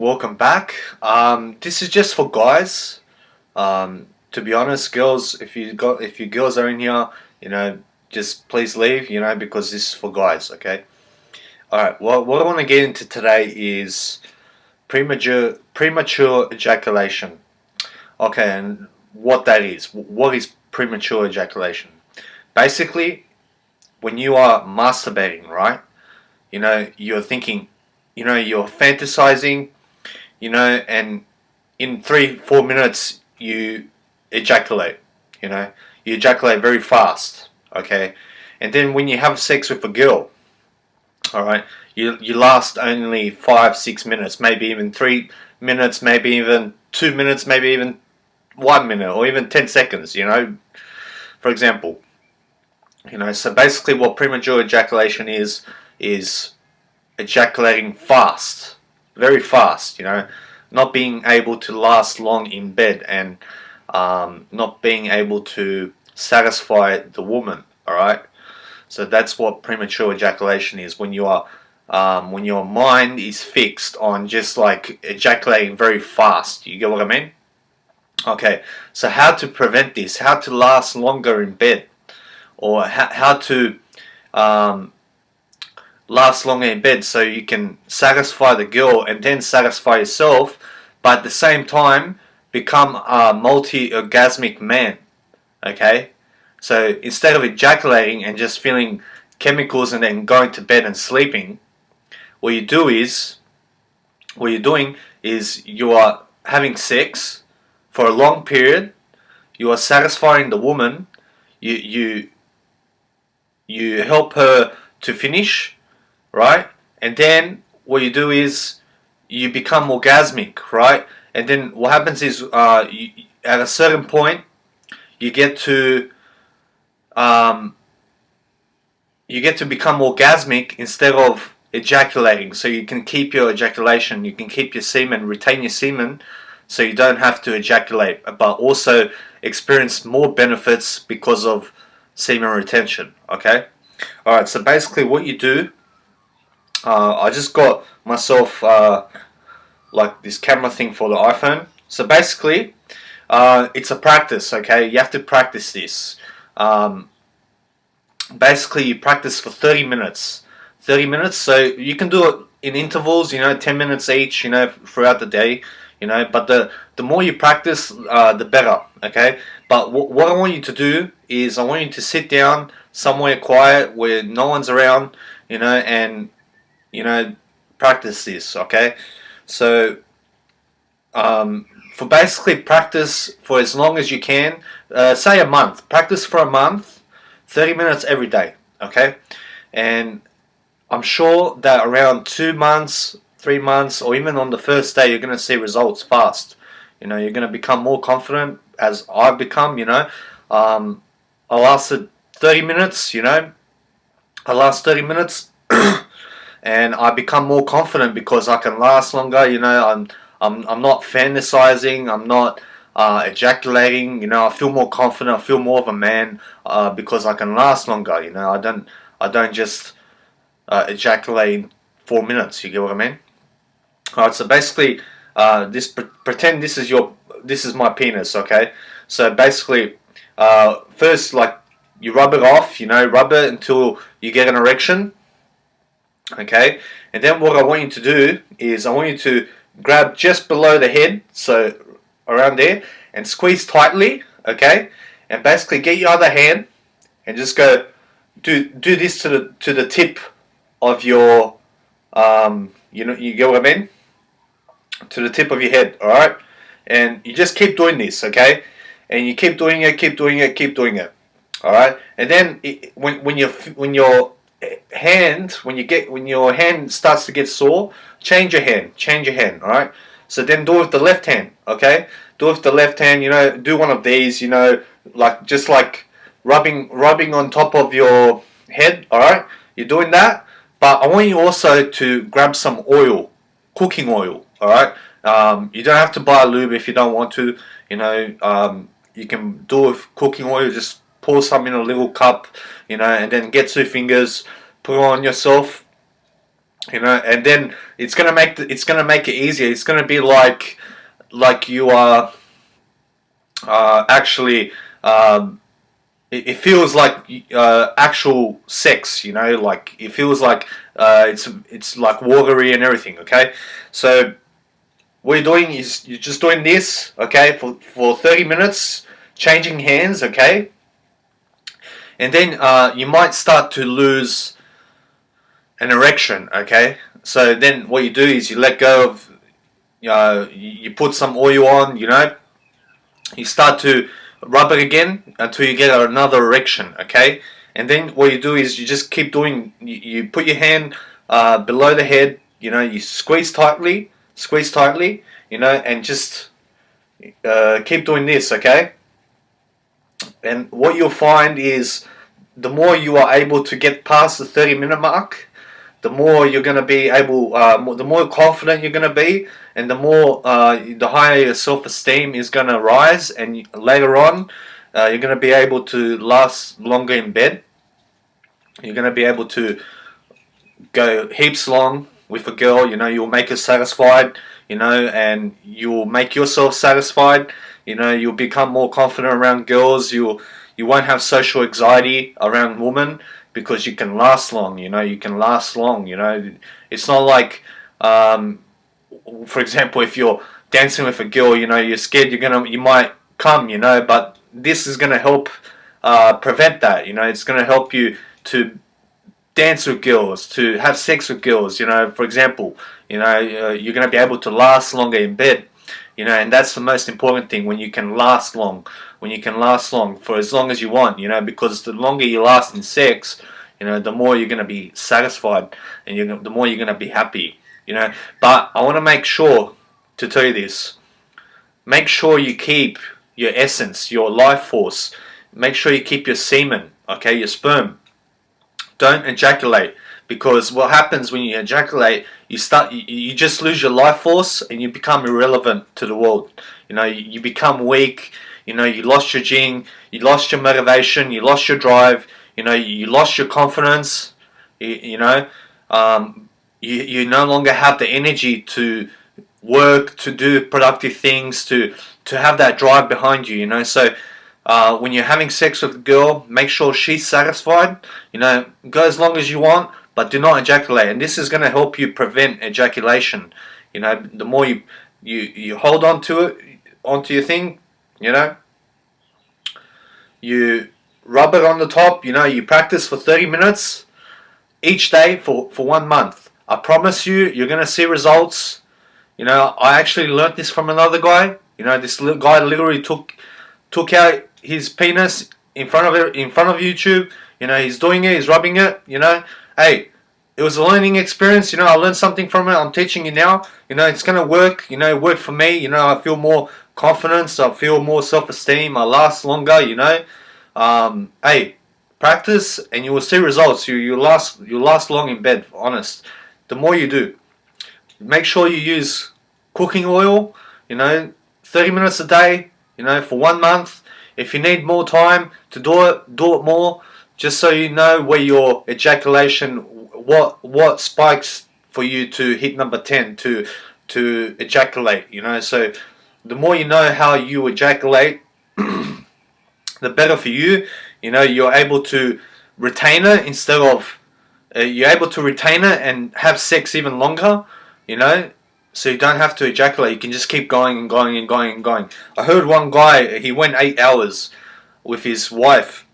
Welcome back. This is just for guys. To be honest, girls, if you girls are in here, just please leave, because this is for guys. Okay. All right. Well, what I want to get into today is premature ejaculation. Okay, and what that is. What is premature ejaculation? Basically, when you are masturbating, right? You're thinking, you're fantasizing, and in 3-4 minutes you ejaculate. You ejaculate very fast. Okay, and then when you have sex with a girl, all right, you last only 5-6 minutes, maybe even 3 minutes, maybe even 2 minutes, maybe even 1 minute, or even 10 seconds. For example. So basically, what premature ejaculation is ejaculating fast, very fast. Not being able to last long in bed, and not being able to satisfy the woman. All right. So that's what premature ejaculation is. When your mind is fixed on just like ejaculating very fast. You get what I mean? Okay. So how to prevent this? How to last longer in bed, or how to um, last longer in bed so you can satisfy the girl and then satisfy yourself, but at the same time become a multi-orgasmic man. Okay, so instead of ejaculating and just feeling chemicals and then going to bed and sleeping, what you do is what you're doing is you are having sex for a long period. You are satisfying the woman. You you help her to finish, right? And then what you do is you become orgasmic, right? And then what happens is at a certain point you get to um, become orgasmic instead of ejaculating. So you can keep your ejaculation, you can keep your semen, retain your semen, so you don't have to ejaculate, but also experience more benefits because of semen retention. Okay. All right. So basically, what you do, I just got myself like this camera thing for the iPhone. So basically, it's a practice. Okay, you have to practice this. Um, Basically, you practice for 30 minutes. 30 minutes. So you can do it in intervals. 10 minutes each. Throughout the day. But the more you practice, the better. Okay. But what I want you to do is I want you to sit down somewhere quiet where no one's around. And you know practice this. Okay. So for basically practice for as long as you can, say a month. Practice for a month, 30 minutes every day. Okay, and I'm sure that around 2 months, 3 months, or even on the first day, you're going to see results fast. You're going to become more confident, as I've become. Um, I lasted 30 minutes. I last 30 minutes. And I become more confident because I can last longer. I'm not fantasizing. I'm not ejaculating. I feel more confident. I feel more of a man because I can last longer. I don't just ejaculate in 4 minutes. You get what I mean? All right. So basically, this pretend this is my penis. Okay. So basically, first like you rub it off. Rub it until you get an erection. Okay, and then what I want you to do is I want you to grab just below the head, so around there, and squeeze tightly. Okay, and basically get your other hand and just go do this to the tip of your you get what I mean, to the tip of your head. All right, and you just keep doing this. Okay, and you keep doing it, keep doing it, keep doing it. All right, and then when your hand when your hand starts to get sore, change your hand. All right, so then do it with the left hand. Okay, do it with the left hand. Do one of these. Like just like rubbing on top of your head. All right, you're doing that, but I want you also to grab some oil, cooking oil. All right, you don't have to buy a lube if you don't want to. You can do it with cooking oil. Just pour some in a little cup, and then get 2 fingers, put it on yourself, And then it's gonna make it easier. It's gonna be like you are actually. It feels like actual sex, like it feels like it's like watery and everything. Okay, so what you're doing is you're just doing this, okay, for 30 minutes, changing hands, okay, and then you might start to lose an erection, okay. So then what you do is you let go of, you put some oil on, you start to rub it again until you get another erection, okay? And then what you do is you just keep doing, you put your hand below the head, you squeeze tightly, and just keep doing this, okay? And what you'll find is the more you are able to get past the 30-minute mark, the more you're going to be able, the more confident you're going to be, and the higher your self-esteem is going to rise, and later on, you're going to be able to last longer in bed. You're going to be able to go heaps long with a girl. You'll make her satisfied. And you'll make yourself satisfied. You'll become more confident around girls. You won't have social anxiety around women because you can last long. You can last long. It's not like, for example, if you're dancing with a girl, you're scared you might come. But this is gonna help prevent that. It's gonna help you to dance with girls, to have sex with girls. For example, you're going to be able to last longer in bed. And that's the most important thing, when you can last long, for as long as you want. Because the longer you last in sex, the more you're going to be satisfied, and the more you're going to be happy. But I want to make sure to tell you this: make sure you keep your essence, your life force. Make sure you keep your semen, okay, your sperm. Don't ejaculate, because what happens when you ejaculate, you just lose your life force and you become irrelevant to the world. You become weak. You lost your jing, you lost your motivation, you lost your drive. You lost your confidence. You no longer have the energy to work, to do productive things, to have that drive behind you. So when you're having sex with a girl, make sure she's satisfied. Go as long as you want, but do not ejaculate. And this is going to help you prevent ejaculation. The more you hold on to it, onto your thing, you rub it on the top. You practice for 30 minutes each day for 1 month. I promise you're going to see results. I actually learnt this from another guy. This guy literally took out his penis in front of YouTube. He's doing it, he's rubbing it. Hey, it was a learning experience. I learned something from it. I'm teaching you now. It's gonna work. It worked for me. I feel more confidence. I feel more self-esteem. I last longer. Hey, practice and you will see results. You last long in bed. Honest. The more you do, make sure you use cooking oil. 30 minutes a day. For 1 month. If you need more time to do it more. Just so you know where your ejaculation, what spikes for you to hit number 10 to ejaculate. So the more you know how you ejaculate, the better for you. You're able to retain it instead of you're able to retain it and have sex even longer. So you don't have to ejaculate. You can just keep going and going and going and going. I heard one guy, he went 8 hours with his wife.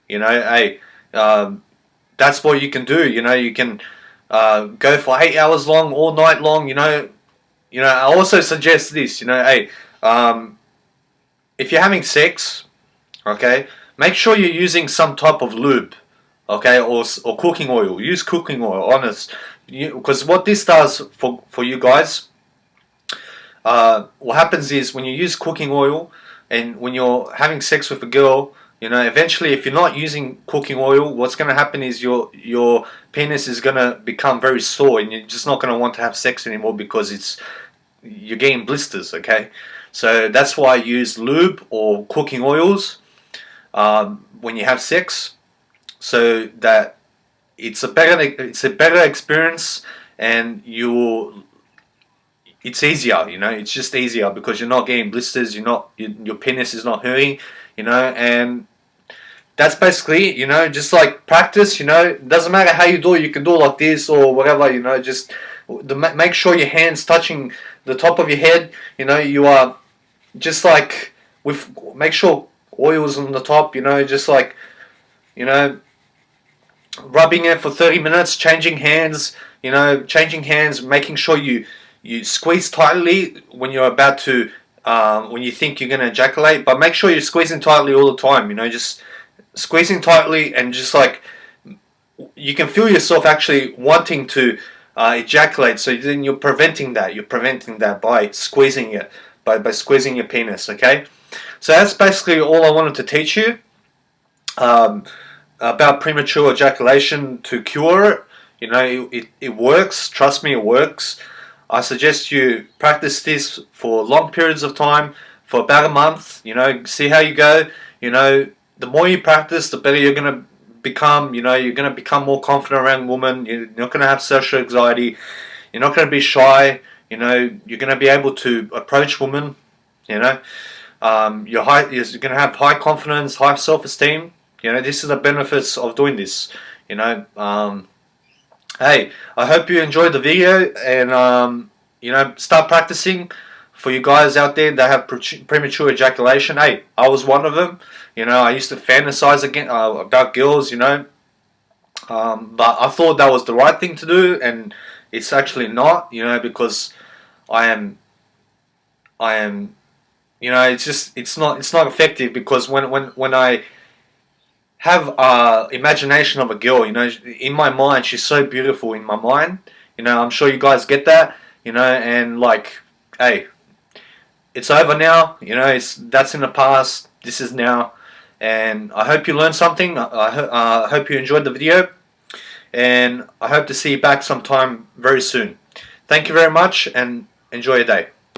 Hey, that's what you can do. You can go for 8 hours long, all night long. I also suggest this. Hey, if you're having sex, okay, make sure you're using some type of lube, okay, or cooking oil. Use cooking oil, honest, because what this does for you guys, what happens is when you use cooking oil and when you're having sex with a girl, eventually if you're not using cooking oil, what's going to happen is your penis is going to become very sore and you're just not going to want to have sex anymore because you're getting blisters, okay? So that's why I use lube or cooking oils when you have sex, so that it's a better experience and it's easier, it's just easier because you're not getting blisters, your penis is not hurting, and that's basically it, just like practice, it doesn't matter how you do it, you can do it like this or whatever, just make sure your hands touching the top of your head, you are just like make sure oil's on the top, just like, you know, rubbing it for 30 minutes, changing hands, making sure you squeeze tightly when you're about to, when you think you're going to ejaculate, but make sure you're squeezing tightly all the time, just squeezing tightly, and just like you can feel yourself actually wanting to ejaculate, so then you're preventing that by squeezing it, by squeezing your penis, okay? So that's basically all I wanted to teach you about premature ejaculation to cure it. It works. Trust me, it works. I suggest you practice this for long periods of time, for about a month. See how you go. The more you practice, the better you're gonna become. You're gonna become more confident around women. You're not gonna have social anxiety. You're not gonna be shy. You're gonna be able to approach women. You're gonna have high confidence, high self-esteem. This is the benefits of doing this. Hey, I hope you enjoyed the video, and start practicing. For you guys out there that have premature ejaculation, hey, I was one of them. I used to fantasize about girls, but I thought that was the right thing to do, and it's actually not, because I am, it's not effective, because when I have imagination of a girl, in my mind, she's so beautiful in my mind, I'm sure you guys get that, and like, hey, it's over now, that's in the past, this is now, and I hope you learned something. I hope you enjoyed the video, and I hope to see you back sometime very soon. Thank you very much, and enjoy your day.